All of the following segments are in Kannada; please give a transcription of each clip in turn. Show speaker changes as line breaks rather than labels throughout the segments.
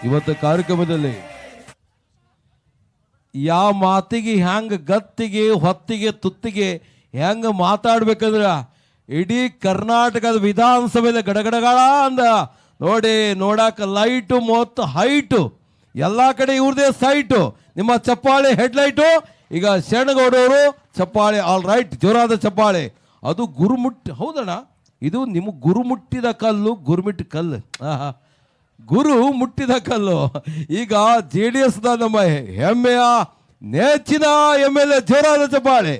ಇವತ್ತು ಕಾರ್ಯಕ್ರಮದಲ್ಲಿ ಯಾವ ಮಾತಿಗೆ ಹ್ಯಾಂಗ ಗತ್ತಿಗೆ ಹೊತ್ತಿಗೆ ತುತ್ತಿಗೆ ಹೆಂಗ ಮಾತಾಡ್ಬೇಕಂದ್ರ ಇಡೀ ಕರ್ನಾಟಕದ ವಿಧಾನಸಭೆಯಲ್ಲಿ ಗಡಗಡಗಳ ಅಂದ ನೋಡಿ ನೋಡಾಕ ಲೈಟು ಮತ್ತು ಹೈಟು ಎಲ್ಲ ಕಡೆ ಇವ್ರದೇ ಸೈಟು. ನಿಮ್ಮ ಚಪ್ಪಾಳೆ ಹೆಡ್ಲೈಟು. ಈಗ ಶರಣಗೌಡವರು ಚಪ್ಪಾಳೆ ಆಲ್ ರೈಟ್, ಜೋರಾದ ಚಪ್ಪಾಳೆ. ಅದು ಗುರುಮುಟ್ಟಿ ಹೌದಣ್ಣ, ಇದು ನಿಮ್ಮ ಗುರು ಮುಟ್ಟಿದ ಕಲ್ಲು, ಗುರುಮಿಟ್ಟ ಕಲ್ಲು. ಗುರು ಮುಟ್ಟಿದ ಕಲ್ಲು. ಈಗ JDS ನಮ್ಮ ಹೆಮ್ಮೆಯ ನೆಚ್ಚಿನ MLA ಜೋರಾದ ಚಪ್ಪಾಳೆ.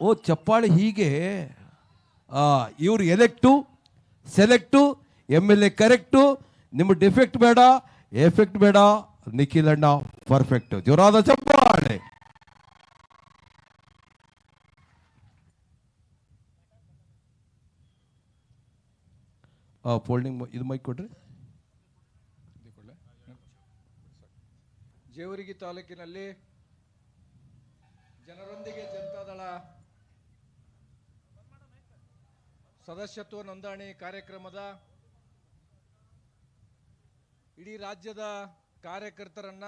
ಓ ಚಪ್ಪಾಳೆ ಹೀಗೆ. ಇವ್ರು ಎಲೆಕ್ಟು ಸೆಲೆಕ್ಟು MLA ಕರೆಕ್ಟು. ನಿಮ್ಮ ಡಿಫೆಕ್ಟ್ ಬೇಡ, ಎಫೆಕ್ಟ್ ಬೇಡ, ನಿಖಿಲ್ ಅಣ್ಣ ಪರ್ಫೆಕ್ಟ್. ಜೋರಾದ ಚಪ್ಪಾಳೆ. ಫೋಲ್ಡಿಂಗ್ ಇದು ಮೈಕ್ ಕೊಡ್ರಿ.
ಜೇವರ್ಗಿ ತಾಲೂಕಿನಲ್ಲಿ ಜನರೊಂದಿಗೆ ಜನತಾದಳ ಸದಸ್ಯತ್ವ ನೋಂದಣಿ ಕಾರ್ಯಕ್ರಮದ ಇಡೀ ರಾಜ್ಯದ ಕಾರ್ಯಕರ್ತರನ್ನ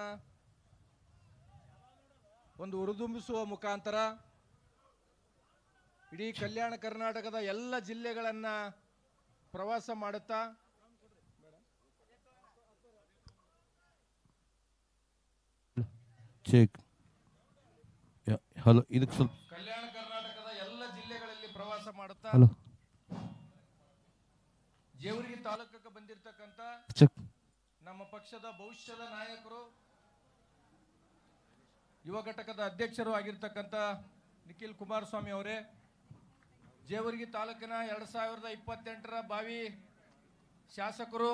ಒಂದು ಹುರಿದುಂಬಿಸುವ ಮುಖಾಂತರ ಇಡೀ ಕಲ್ಯಾಣ ಕರ್ನಾಟಕದ ಎಲ್ಲ ಜಿಲ್ಲೆಗಳನ್ನ ಪ್ರವಾಸ ಮಾಡುತ್ತಾ
ಹಲೋ ಇದಕ್ಕೆ ಸ್ವಲ್ಪ
ಕಲ್ಯಾಣ ಕರ್ನಾಟಕದ ಎಲ್ಲ ಜಿಲ್ಲೆಗಳಲ್ಲಿ ಪ್ರವಾಸ ಮಾಡುತ್ತಾ
ಹಲೋ
ಜೇವರ್ಗಿ ತಾಲೂಕಕ್ಕೆ ಬಂದಿರತಕ್ಕಂತ ನಮ್ಮ ಪಕ್ಷದ ಭವಿಷ್ಯದ ನಾಯಕರು, ಯುವ ಘಟಕದ ಅಧ್ಯಕ್ಷರು ಆಗಿರ್ತಕ್ಕಂಥ ನಿಖಿಲ್ ಕುಮಾರಸ್ವಾಮಿ ಅವರೇ, ಜೇವರ್ಗಿ ತಾಲೂಕಿನ 2028ರ ಭಾವಿ ಶಾಸಕರು,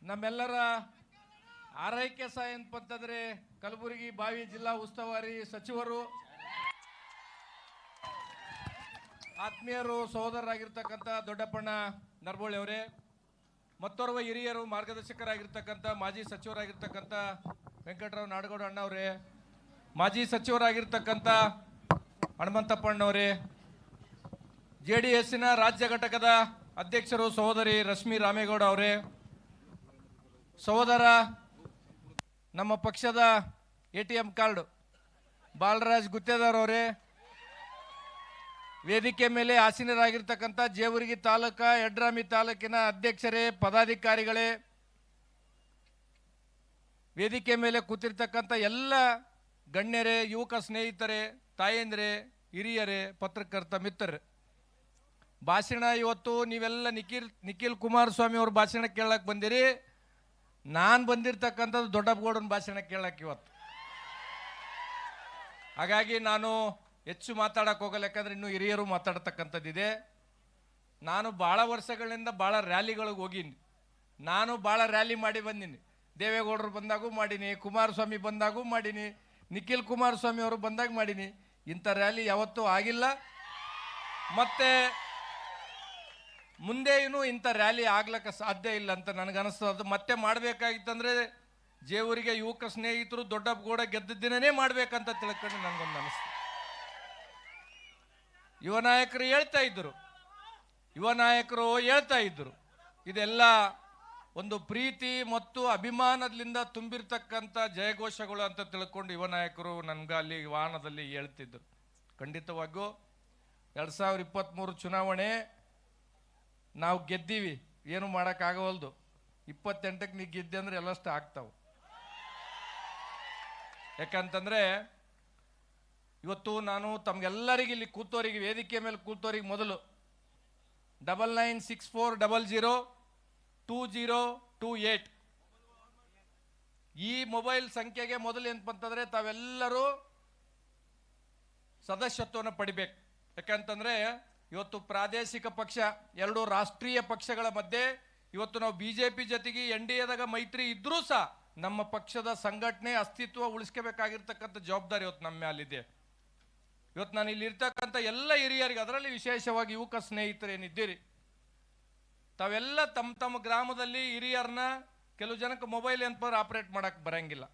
ನಮ್ಮೆಲ್ಲರ ಆರೈಕೆ ಸಹ ಏನಪ್ಪಂತಂದ್ರೆ ಕಲಬುರಗಿ ಭಾವಿ ಜಿಲ್ಲಾ ಉಸ್ತುವಾರಿ ಸಚಿವರು, ಆತ್ಮೀಯರು, ಸಹೋದರರಾಗಿರ್ತಕ್ಕಂಥ ದೊಡ್ಡಪ್ಪಣ್ಣ ನರಬೋಳಿ ಅವರೇ, ಮತ್ತೋರ್ವ ಹಿರಿಯರು ಮಾರ್ಗದರ್ಶಕರಾಗಿರ್ತಕ್ಕಂಥ ಮಾಜಿ ಸಚಿವರಾಗಿರ್ತಕ್ಕಂಥ ವೆಂಕಟರಾವ್ ನಾಡಗೌಡ ಅಣ್ಣ ಅವರೇ, ಮಾಜಿ ಸಚಿವರಾಗಿರ್ತಕ್ಕಂಥ ಹನುಮಂತಪ್ಪಣ್ಣವರೇ, JDSನ ರಾಜ್ಯ ಘಟಕದ ಅಧ್ಯಕ್ಷರು ಸಹೋದರಿ ರಶ್ಮಿ ರಾಮೇಗೌಡ ಅವರೇ, ಸಹೋದರ ನಮ್ಮ ಪಕ್ಷದ ATM ಕಾರ್ಡ್ ಬಾಲರಾಜ್ ಗುತ್ತೇದಾರ್ ಅವರೇ, ವೇದಿಕೆ ಮೇಲೆ ಆಸೀನರಾಗಿರ್ತಕ್ಕಂಥ ಜೇವರ್ಗಿ ತಾಲೂಕಾ ಯಡ್ರಾಮಿ ತಾಲೂಕಿನ ಅಧ್ಯಕ್ಷರೇ, ಪದಾಧಿಕಾರಿಗಳೇ, ವೇದಿಕೆ ಮೇಲೆ ಕೂತಿರ್ತಕ್ಕಂಥ ಎಲ್ಲ ಗಣ್ಯರೇ, ಯುವಕ ಸ್ನೇಹಿತರೇ, ತಾಯಂದ್ರೇ, ಹಿರಿಯರೇ, ಪತ್ರಕರ್ತ ಮಿತ್ರರೇ, ಭಾಷಣ ಇವತ್ತು ನೀವೆಲ್ಲ ನಿಖಿಲ್ ಕುಮಾರಸ್ವಾಮಿ ಅವ್ರ ಭಾಷಣ ಕೇಳಕ್ಕೆ ಬಂದಿರಿ. ನಾನು ಬಂದಿರ್ತಕ್ಕಂಥದ್ದು ದೊಡ್ಡಪ್ಪಗೌಡನ ಭಾಷಣ ಕೇಳಕ್ಕೆ ಇವತ್ತು. ಹಾಗಾಗಿ ನಾನು ಹೆಚ್ಚು ಮಾತಾಡಕ್ಕೆ ಹೋಗಲ್ಲ, ಯಾಕಂದ್ರೆ ಇನ್ನೂ ಹಿರಿಯರು ಮಾತಾಡ್ತಕ್ಕಂಥದ್ದಿದೆ. ನಾನು ಭಾಳ ವರ್ಷಗಳಿಂದ ಭಾಳ ರ್ಯಾಲಿಗಳಿಗೆ ಹೋಗೀನಿ, ನಾನು ಭಾಳ ರ್ಯಾಲಿ ಮಾಡಿ ಬಂದೀನಿ. ದೇವೇಗೌಡರು ಬಂದಾಗೂ ಮಾಡೀನಿ, ಕುಮಾರಸ್ವಾಮಿ ಬಂದಾಗೂ ಮಾಡೀನಿ, ನಿಖಿಲ್ ಕುಮಾರಸ್ವಾಮಿ ಅವರು ಬಂದಾಗ ಮಾಡೀನಿ. ಇಂಥ ರ್ಯಾಲಿ ಯಾವತ್ತೂ ಆಗಿಲ್ಲ, ಮತ್ತೆ ಮುಂದೆಯೂ ಇಂಥ ರ್ಯಾಲಿ ಆಗ್ಲಿಕ್ಕೆ ಸಾಧ್ಯ ಇಲ್ಲ ಅಂತ ನನಗನ್ನಿಸ್ತದೆ. ಮತ್ತೆ ಮಾಡಬೇಕಾಗಿತ್ತಂದ್ರೆ ಜೇವರಿಗೆ ಯುವಕ ಸ್ನೇಹಿತರು ದೊಡ್ಡಪ್ಪಗೌಡ ಗೆದ್ದ ದಿನನೇ ಮಾಡ್ಬೇಕಂತ ತಿಳ್ಕೊಂಡು ನನಗೊಂದು ಅನಿಸ್ತು. ಯುವ ನಾಯಕರು ಹೇಳ್ತಾ ಇದ್ರು ಇದೆಲ್ಲ ಒಂದು ಪ್ರೀತಿ ಮತ್ತು ಅಭಿಮಾನದಿಂದ ತುಂಬಿರ್ತಕ್ಕಂಥ ಜಯಘೋಷಗಳು ಅಂತ ತಿಳ್ಕೊಂಡು ಯುವ ನಾಯಕರು ನನ್ಗೆ ಅಲ್ಲಿ ವಾಹನದಲ್ಲಿ ಹೇಳ್ತಿದ್ರು. ಖಂಡಿತವಾಗಿಯೂ 2023 ಚುನಾವಣೆ ನಾವು ಗೆದ್ದೀವಿ, ಏನು ಮಾಡೋಕ್ಕಾಗವಲ್ದು. 28ಕ್ಕೆ ನೀ ಗೆದ್ದೆ ಅಂದ್ರೆ ಎಲ್ಲಷ್ಟು ಆಗ್ತಾವೆ. ಯಾಕಂತಂದ್ರೆ ಇವತ್ತು ನಾನು ತಮ್ಗೆಲ್ಲರಿಗೆ ಇಲ್ಲಿ ಕೂತೋರಿಗೆ, ವೇದಿಕೆ ಮೇಲೆ ಕೂತೋರಿಗೆ ಮೊದಲು 9964002028 ಈ ಮೊಬೈಲ್ ಸಂಖ್ಯೆಗೆ ಮೊದಲು ಏನಪ್ಪಂತಂದ್ರೆ ತಾವೆಲ್ಲರೂ ಸದಸ್ಯತ್ವವನ್ನು ಪಡಿಬೇಕು. ಯಾಕಂತಂದ್ರೆ ಇವತ್ತು ಪ್ರಾದೇಶಿಕ ಪಕ್ಷ, ಎರಡು ರಾಷ್ಟ್ರೀಯ ಪಕ್ಷಗಳ ಮಧ್ಯೆ ಇವತ್ತು ನಾವು BJP ಜೊತೆಗೆ NDAದಾಗ ಮೈತ್ರಿ ಇದ್ರೂ ಸಹ ನಮ್ಮ ಪಕ್ಷದ ಸಂಘಟನೆ ಅಸ್ತಿತ್ವ ಉಳಿಸ್ಕೋಬೇಕಾಗಿರ್ತಕ್ಕಂಥ ಜವಾಬ್ದಾರಿ ಇವತ್ತು ನಮ್ಮ ಮೇಲಿದೆ. ಇವತ್ತು ನಾನು ಇಲ್ಲಿ ಇರ್ತಕ್ಕಂಥ ಎಲ್ಲ ಹಿರಿಯರಿಗೆ, ಅದರಲ್ಲಿ ವಿಶೇಷವಾಗಿ ಯುವಕ ಸ್ನೇಹಿತರೇನಿದ್ದೀರಿ, ತಾವೆಲ್ಲ ತಮ್ಮ ಗ್ರಾಮದಲ್ಲಿ ಹಿರಿಯರನ್ನ, ಕೆಲವು ಜನಕ್ಕೆ ಮೊಬೈಲ್ ಏನಪ್ಪ ಆಪರೇಟ್ ಮಾಡಕ್ಕೆ ಬರಂಗಿಲ್ಲ,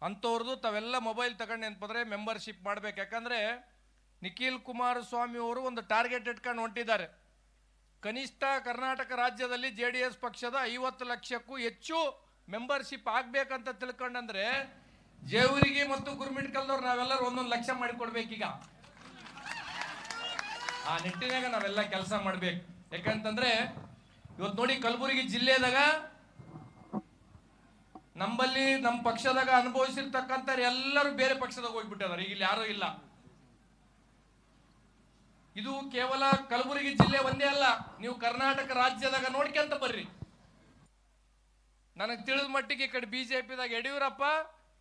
ಅಂಥವ್ರದ್ದು ತಾವೆಲ್ಲ ಮೊಬೈಲ್ ತಗೊಂಡು ಏನಪ್ಪ ಮೆಂಬರ್ಶಿಪ್ ಮಾಡ್ಬೇಕು. ಯಾಕಂದ್ರೆ ನಿಖಿಲ್ ಕುಮಾರಸ್ವಾಮಿ ಅವರು ಒಂದು ಟಾರ್ಗೆಟ್ ಇಟ್ಕೊಂಡು ಹೊಂಟಿದ್ದಾರೆ. ಕನಿಷ್ಠ ಕರ್ನಾಟಕ ರಾಜ್ಯದಲ್ಲಿ JDS ಪಕ್ಷದ 50 ಲಕ್ಷಕ್ಕೂ ಹೆಚ್ಚು ಮೆಂಬರ್ಶಿಪ್ ಆಗ್ಬೇಕಂತ ತಿಳ್ಕೊಂಡಂದ್ರೆ ಜೇವರಿಗೆ ಮತ್ತು ಗುರುಮಿಟ್ಕಲ್ದವ್ರು ನಾವೆಲ್ಲರೂ 1 ಲಕ್ಷ ಮಾಡಿಕೊಡ್ಬೇಕೀಗ. ಆ ನಿಟ್ಟಿನಾಗ ನಾವೆಲ್ಲ ಕೆಲಸ ಮಾಡ್ಬೇಕು. ಯಾಕಂತಂದ್ರೆ ಇವತ್ತು ನೋಡಿ, ಕಲಬುರಗಿ ಜಿಲ್ಲೆದಾಗ ನಂಬಲ್ಲಿ ನಮ್ಮ ಪಕ್ಷದಾಗ ಅನುಭವಿಸಿರ್ತಕ್ಕಂಥ ಎಲ್ಲರೂ ಬೇರೆ ಪಕ್ಷದಾಗ ಹೋಗ್ಬಿಟ್ಟಿದ್ದಾರೆ. ಈಗ ಇಲ್ಲಿ ಯಾರೂ ಇಲ್ಲ. ಇದು ಕೇವಲ ಕಲಬುರಗಿ ಜಿಲ್ಲೆ ಒಂದೇ ಅಲ್ಲ, ನೀವು ಕರ್ನಾಟಕ ರಾಜ್ಯದಾಗ ನೋಡ್ಕೊಂತ ಬರ್ರಿ. ನನಗೆ ತಿಳಿದ ಮಟ್ಟಿಗೆ ಈ ಕಡೆ ಬಿಜೆಪಿದಾಗ ಯಡಿಯೂರಪ್ಪ,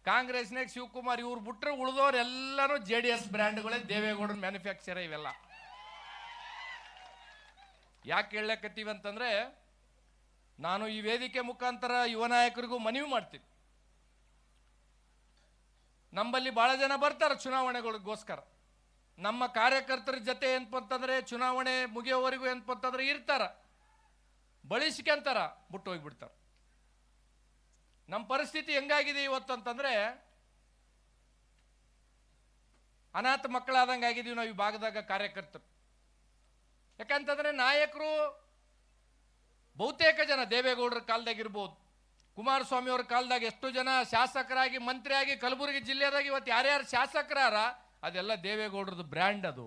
ಕಾಂಗ್ರೆಸ್ನಾಗ ಶಿವಕುಮಾರ್, ಇವ್ರು ಬಿಟ್ರೆ ಉಳಿದವ್ರು ಎಲ್ಲರೂ JDS ಬ್ರ್ಯಾಂಡ್ಗಳೇ, ದೇವೇಗೌಡರ ಮ್ಯಾನುಫ್ಯಾಕ್ಚರ್ ಇವೆಲ್ಲ. ಯಾಕೆ ಹೇಳಕತ್ತೀವಿ ಅಂತಂದ್ರೆ, ನಾನು ಈ ವೇದಿಕೆ ಮುಖಾಂತರ ಯುವ ನಾಯಕರಿಗೂ ಮನವಿ ಮಾಡ್ತೀನಿ. ನಮ್ಮಲ್ಲಿ ಬಹಳ ಜನ ಬರ್ತಾರೆ ಚುನಾವಣೆಗಳಿಗೋಸ್ಕರ. ನಮ್ಮ ಕಾರ್ಯಕರ್ತರ ಜೊತೆ ಏನಪ್ಪ ಅಂತಂದ್ರೆ ಚುನಾವಣೆ ಮುಗಿಯೋವರೆಗೂ ಏನಪ್ಪ ಅಂತಂದ್ರೆ ಇರ್ತಾರ, ಬಳಸ್ಕೊಂತಾರ, ಬಿಟ್ಟು ಹೋಗ್ಬಿಡ್ತಾರ. ನಮ್ಮ ಪರಿಸ್ಥಿತಿ ಹೆಂಗಾಗಿದೆ ಇವತ್ತು ಅಂತಂದ್ರೆ, ಅನಾಥ ಮಕ್ಕಳಾದಂಗೆ ಆಗಿದೀವಿ ನಾವು ಈ ಭಾಗದಾಗ ಕಾರ್ಯಕರ್ತರು. ಯಾಕಂತಂದ್ರೆ ನಾಯಕರು ಬಹುತೇಕ ಜನ ದೇವೇಗೌಡರ ಕಾಲದಾಗಿರ್ಬೋದು, ಕುಮಾರಸ್ವಾಮಿ ಅವ್ರ ಕಾಲದಾಗ ಎಷ್ಟು ಜನ ಶಾಸಕರಾಗಿ ಮಂತ್ರಿಯಾಗಿ ಕಲಬುರಗಿ ಜಿಲ್ಲೆದಾಗ ಇವತ್ತು ಯಾರ್ಯಾರು ಶಾಸಕರಾರ ಅದೆಲ್ಲ ದೇವೇಗೌಡರದ್ದು ಬ್ರ್ಯಾಂಡ್. ಅದು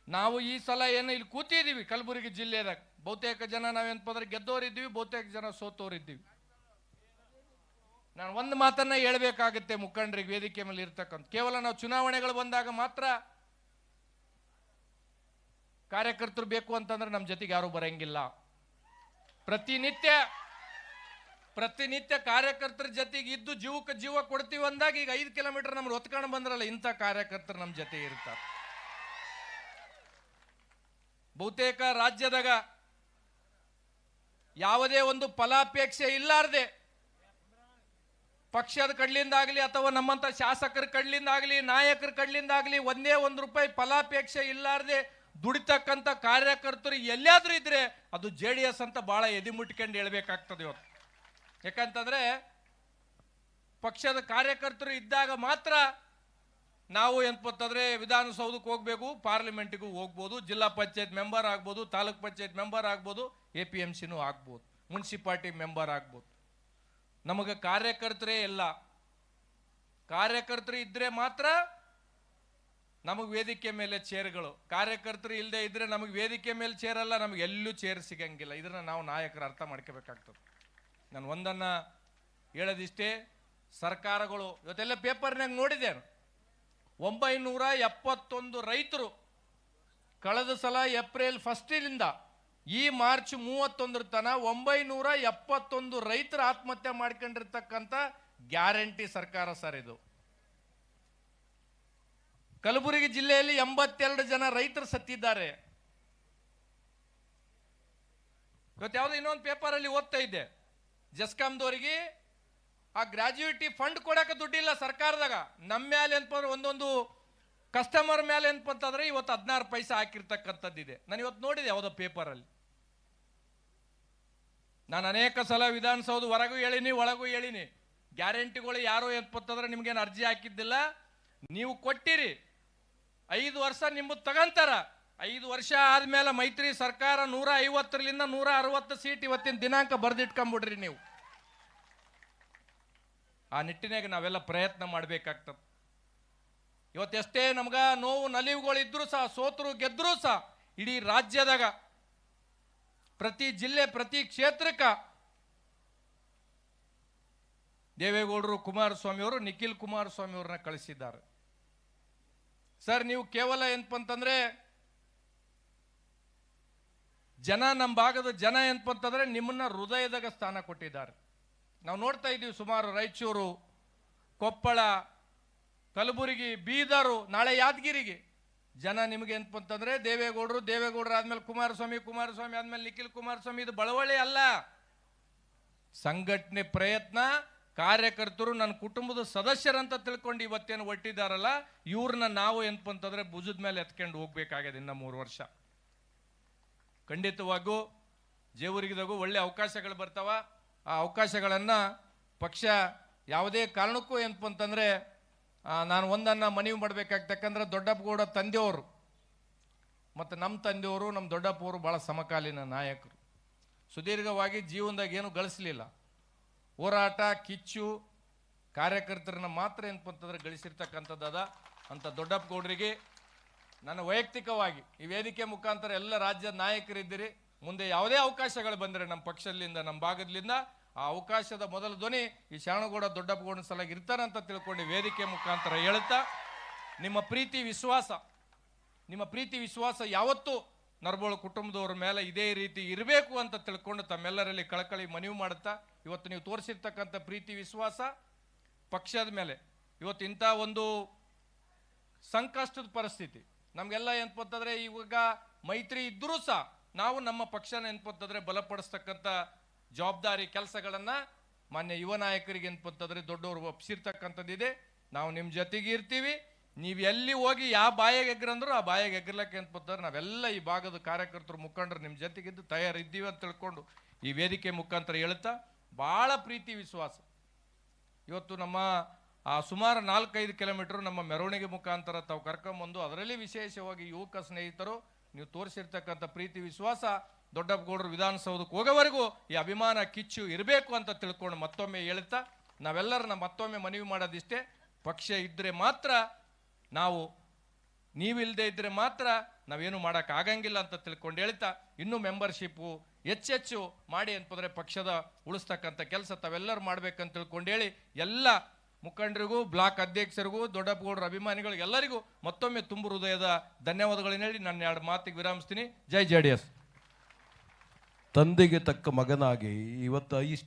ನಾವು ಈ ಸಲ ಏನು ಇಲ್ಲಿ ಕೂತಿದ್ದೀವಿ ಕಲಬುರಗಿ ಜಿಲ್ಲೆದಾಗ, ಬಹುತೇಕ ಜನ ನಾವೇನಪ್ಪ ಅಂದ್ರೆ ಗೆದ್ದೋರಿದ್ದೀವಿ, ಬಹುತೇಕ ಜನ ಸೋತೋರಿದ್ದೀವಿ. ನಾನು ಒಂದು ಮಾತನ್ನ ಹೇಳ್ಬೇಕಾಗುತ್ತೆ ಮುಖಂಡರಿಗೆ, ವೇದಿಕೆ ಮೇಲೆ ಇರ್ತಕ್ಕಂಥ, ಕೇವಲ ನಾವು ಚುನಾವಣೆಗಳು ಬಂದಾಗ ಮಾತ್ರ ಕಾರ್ಯಕರ್ತರು ಬೇಕು ಅಂತಂದ್ರೆ ನಮ್ಮ ಜೊತೆಗೆ ಯಾರು ಬರಂಗಿಲ್ಲ. ಪ್ರತಿನಿತ್ಯ ಕಾರ್ಯಕರ್ತರ ಜೊತೆಗೆ ಇದ್ದು ಜೀವಕ್ಕೆ ಜೀವ ಕೊಡ್ತೀವಿ ಅಂದಾಗ ಈಗ 5 ಕಿಲೋಮೀಟರ್ ನಮ್ಗೆ ಹೊತ್ಕೊಂಡು ಬಂದ್ರಲ್ಲ, ಇಂಥ ಕಾರ್ಯಕರ್ತರು ನಮ್ಮ ಜೊತೆ ಇರ್ತಾರೆ. ಬಹುತೇಕ ರಾಜ್ಯದಾಗ ಯಾವುದೇ ಒಂದು ಫಲಾಪೇಕ್ಷೆ ಇಲ್ಲಾರ್ದೆ ಪಕ್ಷದ ಕಡ್ಲಿಂದಾಗಲಿ ಅಥವಾ ನಮ್ಮಂತ ಶಾಸಕರ ಕಡ್ಲಿಂದಾಗಲಿ ನಾಯಕರ ಕಡ್ಲಿಂದಾಗಲಿ ಒಂದೇ ₹1 ಫಲಾಪೇಕ್ಷೆ ಇಲ್ಲಾರ್ದೆ ದುಡಿತಕ್ಕಂಥ ಕಾರ್ಯಕರ್ತರು ಎಲ್ಲಾದ್ರೂ ಇದ್ರೆ ಅದು JDS ಅಂತ ಬಹಳ ಎದಿ ಮುಟ್ಕೊಂಡು ಹೇಳ್ಬೇಕಾಗ್ತದೆ ಇವತ್ತು. ಯಾಕಂತಂದ್ರೆ ಪಕ್ಷದ ಕಾರ್ಯಕರ್ತರು ಇದ್ದಾಗ ಮಾತ್ರ ನಾವು ಏನಪ್ಪಂತಂದ್ರೆ ವಿಧಾನಸೌಧಕ್ಕೆ ಹೋಗ್ಬೇಕು, ಪಾರ್ಲಿಮೆಂಟ್ಗೂ ಹೋಗ್ಬೋದು, ಜಿಲ್ಲಾ ಪಂಚಾಯತ್ ಮೆಂಬರ್ ಆಗ್ಬೋದು, ತಾಲೂಕ್ ಪಂಚಾಯತ್ ಮೆಂಬರ್ ಆಗ್ಬೋದು, APMCನೂ ಆಗ್ಬೋದು, ಮುನ್ಸಿಪಾಲಿಟಿ ಮೆಂಬರ್ ಆಗ್ಬೋದು. ನಮಗೆ ಕಾರ್ಯಕರ್ತರೇ ಇಲ್ಲ. ಕಾರ್ಯಕರ್ತರು ಇದ್ರೆ ಮಾತ್ರ ನಮಗೆ ವೇದಿಕೆ ಮೇಲೆ ಚೇರ್ಗಳು. ಕಾರ್ಯಕರ್ತರು ಇಲ್ಲದೆ ಇದ್ರೆ ನಮಗೆ ವೇದಿಕೆ ಮೇಲೆ ಚೇರ್ ಅಲ್ಲ, ನಮಗೆ ಎಲ್ಲೂ ಚೇರ್ ಸಿಗಂಗಿಲ್ಲ. ಇದನ್ನ ನಾವು ನಾಯಕರು ಅರ್ಥ ಮಾಡ್ಕೋಬೇಕಾಗ್ತದೆ. ನಾನು ಒಂದನ್ನ ಹೇಳೋದಿಷ್ಟೇ, ಸರ್ಕಾರಗಳು ಇವತ್ತೆಲ್ಲ ಪೇಪರ್ನಾಗ ನೋಡಿದೆ, 971 ರೈತರು ಕಳೆದ ಸಲ ಏಪ್ರಿಲ್ 1 ಈ ಮಾರ್ಚ್ 31 ತನ 971 ರೈತರು ಆತ್ಮಹತ್ಯೆ ಮಾಡ್ಕೊಂಡಿರ್ತಕ್ಕಂಥ ಗ್ಯಾರಂಟಿ ಸರ್ಕಾರ ಸರ್ ಇದು. ಕಲಬುರಗಿ ಜಿಲ್ಲೆಯಲ್ಲಿ 82 ಜನ ರೈತರು ಸತ್ತಿದ್ದಾರೆ. ಇವತ್ತು ಯಾವುದೋ ಇನ್ನೊಂದು ಪೇಪರ್ ಅಲ್ಲಿ ಓದ್ತಾ ಇದ್ದೆ, ಜಸ್ಕಾಂದವರಿಗೆ ಆ ಗ್ರಾಜ್ಯುಯಿಟಿ ಫಂಡ್ ಕೊಡಕ್ಕೆ ದುಡ್ಡಿಲ್ಲ ಸರ್ಕಾರದಾಗ. ನಮ್ಮ ಮೇಲೆ ಏನಪ್ಪ ಒಂದೊಂದು ಕಸ್ಟಮರ್ ಮೇಲೆ ಏನಪ್ಪ ಅಂತಂದ್ರೆ ಇವತ್ತು 16 ಪೈಸೆ ಹಾಕಿರ್ತಕ್ಕಂಥದ್ದಿದೆ. ನಾನು ಇವತ್ತು ನೋಡಿದೆ ಯಾವುದೋ ಪೇಪರ್ ಅಲ್ಲಿ. ನಾನು ಅನೇಕ ಸಲ ವಿಧಾನಸೌಧ ಹೊರಗೂ ಹೇಳಿನಿ, ಒಳಗೂ ಹೇಳಿನಿ, ಗ್ಯಾರಂಟಿಗಳು ಯಾರು ಏನಪ್ಪ ಅಂತಂದ್ರೆ ನಿಮ್ಗೇನು ಅರ್ಜಿ ಹಾಕಿದ್ದಿಲ್ಲ, ನೀವು ಕೊಟ್ಟಿರಿ, 5 ವರ್ಷ ನಿಮ್ಮದು ತಗಂತಾರ. 5 ವರ್ಷ ಆದ್ಮೇಲೆ ಮೈತ್ರಿ ಸರ್ಕಾರ 150ರಿಂದ 160 ಸೀಟ್ ಇವತ್ತಿನ ದಿನಾಂಕ ಬರೆದಿಟ್ಕೊಂಡ್ಬಿಡ್ರಿ ನೀವು. ಆ ನಿಟ್ಟಿನಾಗ ನಾವೆಲ್ಲ ಪ್ರಯತ್ನ ಮಾಡ್ಬೇಕಾಗ್ತದೆ. ಇವತ್ತೆಷ್ಟೇ ನಮ್ಗ ನೋವು ನಲಿವುಗಳು ಇದ್ರು ಸಹ, ಸೋತರು ಗೆದ್ರು ಸಹ, ಇಡೀ ರಾಜ್ಯದಾಗ ಪ್ರತಿ ಜಿಲ್ಲೆ ಪ್ರತಿ ಕ್ಷೇತ್ರಕ್ಕ ದೇವೇಗೌಡರು, ಕುಮಾರಸ್ವಾಮಿ ಅವರು, ನಿಖಿಲ್ ಕುಮಾರಸ್ವಾಮಿ ಅವ್ರನ್ನ ಕಳಿಸಿದ್ದಾರೆ. ಸರ್, ನೀವು ಕೇವಲ ಏನಪ್ಪ ಅಂತಂದ್ರೆ ಜನ, ನಮ್ಮ ಭಾಗದ ಜನ ಏನಪ್ಪ ಅಂತಂದ್ರೆ ನಿಮ್ಮನ್ನ ಹೃದಯದಾಗ ಸ್ಥಾನ ಕೊಟ್ಟಿದ್ದಾರೆ. ನಾವು ನೋಡ್ತಾ ಇದ್ದೀವಿ, ಸುಮಾರು ರಾಯಚೂರು, ಕೊಪ್ಪಳ, ಕಲಬುರಗಿ, ಬೀದರು, ನಾಳೆ ಯಾದಗಿರಿಗೆ ಜನ ನಿಮಗೆ ಏನಪ್ಪ ಅಂತಂದ್ರೆ ದೇವೇಗೌಡರು ಆದ್ಮೇಲೆ ಕುಮಾರಸ್ವಾಮಿ ಆದ್ಮೇಲೆ ನಿಖಿಲ್ ಕುಮಾರಸ್ವಾಮಿ. ಇದು ಬಳವಳಿ ಅಲ್ಲ, ಸಂಘಟನೆ ಪ್ರಯತ್ನ. ಕಾರ್ಯಕರ್ತರು ನನ್ನ ಕುಟುಂಬದ ಸದಸ್ಯರಂತ ತಿಳ್ಕೊಂಡು ಇವತ್ತೇನು ಒಟ್ಟಿದ್ದಾರಲ್ಲ, ಇವ್ರನ್ನ ನಾವು ಏನಪ್ಪ ಅಂತಂದ್ರೆ ಭುಜದ ಮೇಲೆ ಎತ್ಕೊಂಡು ಹೋಗ್ಬೇಕಾಗಿದೆ ಇನ್ನ 3 ವರ್ಷ. ಖಂಡಿತವಾಗೂ ಜೇವರ್ಗಿದಾಗೂ ಒಳ್ಳೆ ಅವಕಾಶಗಳು ಬರ್ತಾವ. ಆ ಅವಕಾಶಗಳನ್ನ ಪಕ್ಷ ಯಾವುದೇ ಕಾರಣಕ್ಕೂ ಏನಪ್ಪ ಅಂತಂದ್ರೆ ನಾನು ಒಂದನ್ನು ಮನವಿ ಮಾಡಬೇಕಾಗ್ತಕ್ಕಂದ್ರೆ ದೊಡ್ಡಪ್ಪಗೌಡ ತಂದೆಯವರು ಮತ್ತು ನಮ್ಮ ತಂದೆಯವರು ನಮ್ಮ ದೊಡ್ಡಪ್ಪವರು ಭಾಳ ಸಮಕಾಲೀನ ನಾಯಕರು. ಸುದೀರ್ಘವಾಗಿ ಜೀವನದಾಗ ಏನು ಗಳಿಸಲಿಲ್ಲ, ಹೋರಾಟ ಕಿಚ್ಚು ಕಾರ್ಯಕರ್ತರನ್ನ ಮಾತ್ರ ಏನಪ್ಪ ಅಂತಂದ್ರೆ ಗಳಿಸಿರ್ತಕ್ಕಂಥದ್ದು ಅಂತ ದೊಡ್ಡಪ್ಪಗೌಡರಿಗೆ ನನ್ನ ವೈಯಕ್ತಿಕವಾಗಿ ಈ ವೇದಿಕೆ ಮುಖಾಂತರ ಎಲ್ಲ ರಾಜ್ಯದ ನಾಯಕರಿದ್ದೀರಿ, ಮುಂದೆ ಯಾವುದೇ ಅವಕಾಶಗಳು ಬಂದರೆ ನಮ್ಮ ಪಕ್ಷದಿಂದ ನಮ್ಮ ಭಾಗದಿಂದ ಆ ಅವಕಾಶದ ಮೊದಲ ಧ್ವನಿ ಈ ಶರಣಗೌಡ ದೊಡ್ಡಪ್ಪಗೌಡನ ಸಲ ಇರ್ತಾರಂತ ತಿಳ್ಕೊಂಡು ವೇದಿಕೆ ಮುಖಾಂತರ ಹೇಳುತ್ತಾ ನಿಮ್ಮ ಪ್ರೀತಿ ವಿಶ್ವಾಸ ಯಾವತ್ತೂ ನರಬೋಳು ಕುಟುಂಬದವ್ರ ಮೇಲೆ ಇದೇ ರೀತಿ ಇರಬೇಕು ಅಂತ ತಿಳ್ಕೊಂಡು ತಮ್ಮೆಲ್ಲರಲ್ಲಿ ಕಳಕಳಿ ಮನವಿ ಮಾಡುತ್ತಾ ಇವತ್ತು ನೀವು ತೋರಿಸಿರ್ತಕ್ಕಂಥ ಪ್ರೀತಿ ವಿಶ್ವಾಸ ಪಕ್ಷದ ಮೇಲೆ ಇವತ್ತು ಇಂಥ ಒಂದು ಸಂಕಷ್ಟದ ಪರಿಸ್ಥಿತಿ ನಮಗೆಲ್ಲ ಏನಪ್ಪಂತಂದ್ರೆ ಇವಾಗ ಮೈತ್ರಿ ಇದ್ದರೂ ಸಹ ನಾವು ನಮ್ಮ ಪಕ್ಷನ ಏನಪ್ಪಂತಂದ್ರೆ ಬಲಪಡಿಸ್ತಕ್ಕಂಥ ಜವಾಬ್ದಾರಿ ಕೆಲಸಗಳನ್ನು ಮಾನ್ಯ ಯುವ ನಾಯಕರಿಗೆ ಏನಪ್ಪಂತಂದ್ರೆ ದೊಡ್ಡವರು ಒಪ್ಪಿಸಿರ್ತಕ್ಕಂಥದ್ದಿದೆ. ನಾವು ನಿಮ್ಮ ಜೊತೆಗೆ ಇರ್ತೀವಿ. ನೀವು ಎಲ್ಲಿ ಹೋಗಿ ಯಾವ ಬಾಯಿಗೆ ಎಗ್ರಂದ್ರು ಆ ಬಾಯಿಗೆ ಎಗ್ರಲಕ್ಕೆ ಏನಪ್ಪಂತಂದ್ರೆ ನಾವೆಲ್ಲ ಈ ಭಾಗದ ಕಾರ್ಯಕರ್ತರು ಮುಖಂಡರು ನಿಮ್ಮ ಜೊತೆಗಿದ್ದು ತಯಾರಿದ್ದೀವಿ ಅಂತ ತಿಳ್ಕೊಂಡು ಈ ವೇದಿಕೆ ಮುಖಾಂತರ ಹೇಳುತ್ತಾ ಭಾಳ ಪ್ರೀತಿ ವಿಶ್ವಾಸ ಇವತ್ತು ನಮ್ಮ ಸುಮಾರು 4-5 ಕಿಲೋಮೀಟರ್ ನಮ್ಮ ಮೆರವಣಿಗೆ ಮುಖಾಂತರ ತಾವು ಕರ್ಕೊಂಬಂದು ಅದರಲ್ಲಿ ವಿಶೇಷವಾಗಿ ಯುವಕ ಸ್ನೇಹಿತರು ನೀವು ತೋರಿಸಿರ್ತಕ್ಕಂಥ ಪ್ರೀತಿ ವಿಶ್ವಾಸ ದೊಡ್ಡಪ್ಪಗೌಡರು ವಿಧಾನಸೌಧಕ್ಕೆ ಹೋಗೋವರೆಗೂ ಈ ಅಭಿಮಾನ ಕಿಚ್ಚು ಇರಬೇಕು ಅಂತ ತಿಳ್ಕೊಂಡು ಮತ್ತೊಮ್ಮೆ ಹೇಳುತ್ತಾ ನಾವೆಲ್ಲರನ್ನ ಮತ್ತೊಮ್ಮೆ ಮನವಿ ಮಾಡೋದಿಷ್ಟೇ, ಪಕ್ಷ ಇದ್ದರೆ ಮಾತ್ರ ನಾವು, ನೀವಿಲ್ಲದೆ ಇದ್ದರೆ ಮಾತ್ರ ನಾವೇನು ಮಾಡೋಕ್ಕಾಗಂಗಿಲ್ಲ ಅಂತ ತಿಳ್ಕೊಂಡು ಹೇಳ್ತಾ ಇನ್ನೂ ಮೆಂಬರ್ಶಿಪ್ಪು ಹೆಚ್ಚೆಚ್ಚು ಮಾಡಿ ಅಂತಂದರೆ ಪಕ್ಷದ ಉಳಿಸ್ತಕ್ಕಂಥ ಕೆಲಸ ತಾವೆಲ್ಲರೂ ಮಾಡ್ಬೇಕಂತ ತಿಳ್ಕೊಂಡು ಹೇಳಿ ಎಲ್ಲ ಮುಖಂಡರಿಗೂ ಬ್ಲಾಕ್ ಅಧ್ಯಕ್ಷರಿಗೂ ದೊಡ್ಡಪ್ಪಗೌಡರ ಅಭಿಮಾನಿಗಳು ಎಲ್ಲರಿಗೂ ಮತ್ತೊಮ್ಮೆ ತುಂಬು ಹೃದಯದ ಧನ್ಯವಾದಗಳನ್ನ ಹೇಳಿ ನನ್ನ 2 ಮಾತಿಗೆ ವಿರಾಮಿಸ್ತೀನಿ. ಜೈ JDS.
ತಂದೆಗೆ ತಕ್ಕ ಮಗನಾಗಿ ಇವತ್ತು ಇಷ್ಟು